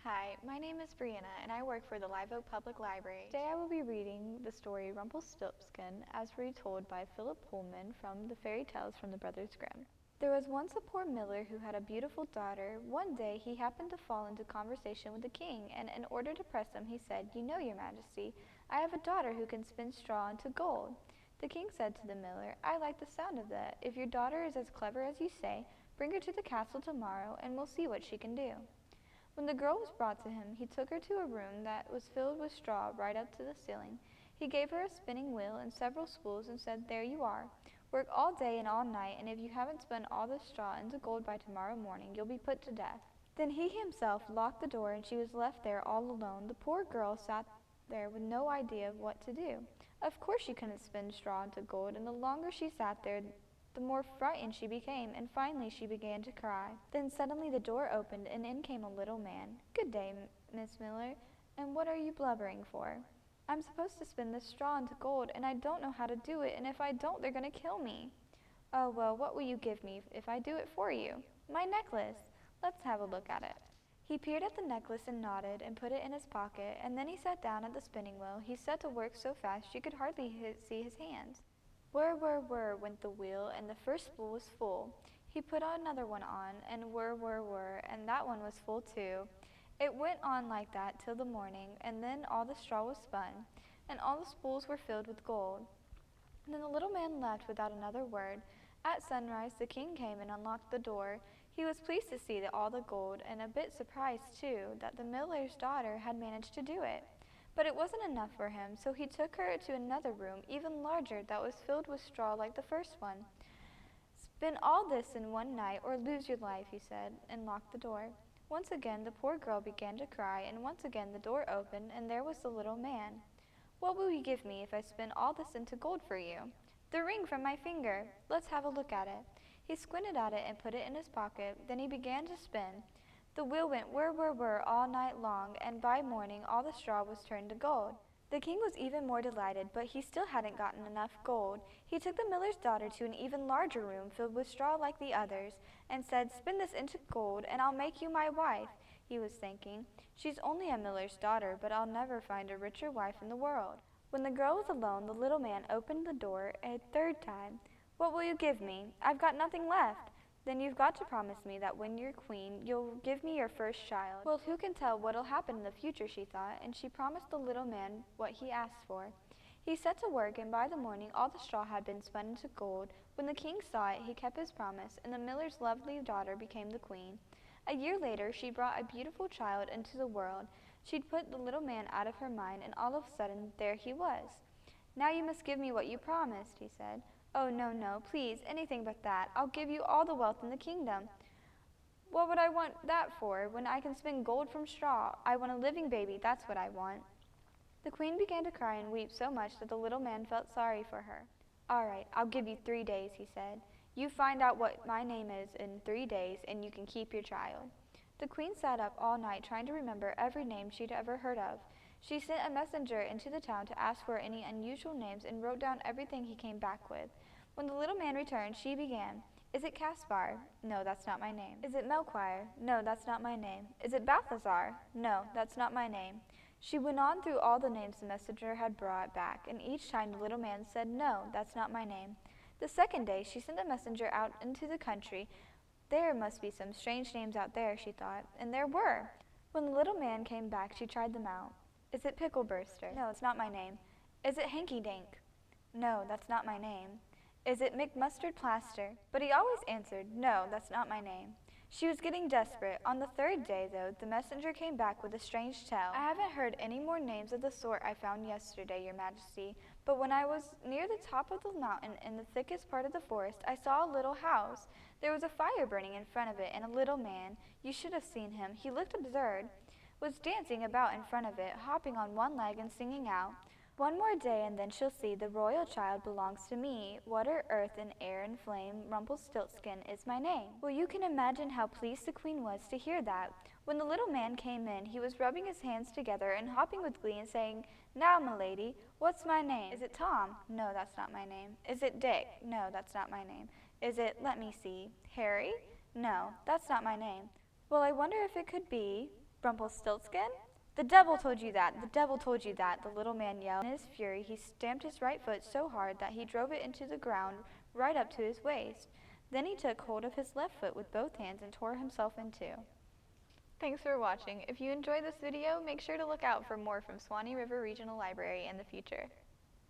Hi, my name is Brianna and I work for the Live Oak Public Library. Today I will be reading the story Rumpelstiltskin as retold by Philip Pullman from the Fairy Tales from the Brothers Grimm. There was once a poor miller who had a beautiful daughter. One day he happened to fall into conversation with the king, and in order to press him he said, "You know, your majesty, I have a daughter who can spin straw into gold." The king said to the miller, "I like the sound of that. If your daughter is as clever as you say, bring her to the castle tomorrow and we'll see what she can do." When the girl was brought to him, he took her to a room that was filled with straw right up to the ceiling. He gave her a spinning wheel and several spools and said, "There you are. Work all day and all night, and if you haven't spun all the straw into gold by tomorrow morning, you'll be put to death." Then he himself locked the door, and she was left there all alone. The poor girl sat there with no idea of what to do. Of course she couldn't spin straw into gold, and the longer she sat there, the more frightened she became, and finally she began to cry. Then suddenly the door opened, and in came a little man. "Good day, Miss Miller, and what are you blubbering for?" "I'm supposed to spin this straw into gold, and I don't know how to do it, and if I don't, they're going to kill me." "Oh, well, what will you give me if I do it for you?" "My necklace." "Let's have a look at it." He peered at the necklace and nodded and put it in his pocket, and then he sat down at the spinning wheel. He set to work so fast you could hardly see his hands. Whir, whir, whir went the wheel, and the first spool was full. He put another one on, and whir, whir, whir, and that one was full too. It went on like that till the morning, and then all the straw was spun, and all the spools were filled with gold. And then the little man left without another word. At sunrise the king came and unlocked the door. He was pleased to see all the gold, and a bit surprised too that the miller's daughter had managed to do it. But it wasn't enough for him, so he took her to another room, even larger, that was filled with straw like the first one. "Spin all this in one night, or lose your life," he said, and locked the door. Once again the poor girl began to cry, and once again the door opened, and there was the little man. "What will you give me if I spin all this into gold for you?" "The ring from my finger." "Let's have a look at it." He squinted at it and put it in his pocket. Then he began to spin. The wheel went whir, whir, whir all night long, and by morning all the straw was turned to gold. The king was even more delighted, but he still hadn't gotten enough gold. He took the miller's daughter to an even larger room filled with straw like the others, and said, "Spin this into gold, and I'll make you my wife." He was thinking, "She's only a miller's daughter, but I'll never find a richer wife in the world." When the girl was alone, the little man opened the door a third time. "What will you give me? I've got nothing left." "Then you've got to promise me that when you're queen, you'll give me your first child." Well, who can tell what'll happen in the future, she thought, and she promised the little man what he asked for. He set to work, and by the morning all the straw had been spun into gold. When the king saw it, he kept his promise, and the miller's lovely daughter became the queen. A year later, she brought a beautiful child into the world. She'd put the little man out of her mind, and all of a sudden, there he was. "Now you must give me what you promised," he said. "Oh, no, no, please, anything but that. I'll give you all the wealth in the kingdom." "What would I want that for, when I can spin gold from straw? I want a living baby, that's what I want." The queen began to cry and weep so much that the little man felt sorry for her. "All right, I'll give you 3 days," he said. "You find out what my name is in 3 days, and you can keep your child." The queen sat up all night trying to remember every name she'd ever heard of. She sent a messenger into the town to ask for any unusual names and wrote down everything he came back with. When the little man returned, she began, "Is it Caspar?" "No, that's not my name." "Is it Melchior?" "No, that's not my name." "Is it Balthazar?" "No, that's not my name." She went on through all the names the messenger had brought back, and each time the little man said, "No, that's not my name." The second day she sent a messenger out into the country. There must be some strange names out there, she thought, and there were. When the little man came back, she tried them out. "Is it Pickleburster?" "No, it's not my name." "Is it Hanky Dank?" "No, that's not my name." "Is it McMustard Plaster?" But he always answered, "No, that's not my name." She was getting desperate. On the third day, though, the messenger came back with a strange tale. "I haven't heard any more names of the sort I found yesterday, your majesty, but when I was near the top of the mountain in the thickest part of the forest, I saw a little house. There was a fire burning in front of it, and a little man, you should have seen him, he looked absurd, was dancing about in front of it, hopping on one leg and singing out, 'One more day and then she'll see the royal child belongs to me. Water, earth, and air and flame, Rumpelstiltskin is my name.'" Well, you can imagine how pleased the queen was to hear that. When the little man came in, he was rubbing his hands together and hopping with glee and saying, "Now, milady, what's my name? Is it Tom?" "No, that's not my name." "Is it Dick?" "No, that's not my name." "Is it, let me see, Harry?" "No, that's not my name." "Well, I wonder if it could be Rumpelstiltskin? The devil told you that! The devil told you that! The little man yelled. In his fury, he stamped his right foot so hard that he drove it into the ground right up to his waist. Then he took hold of his left foot with both hands and tore himself in two. Thanks for watching. If you enjoyed this video, make sure to look out for more from Suwannee River Regional Library in the future.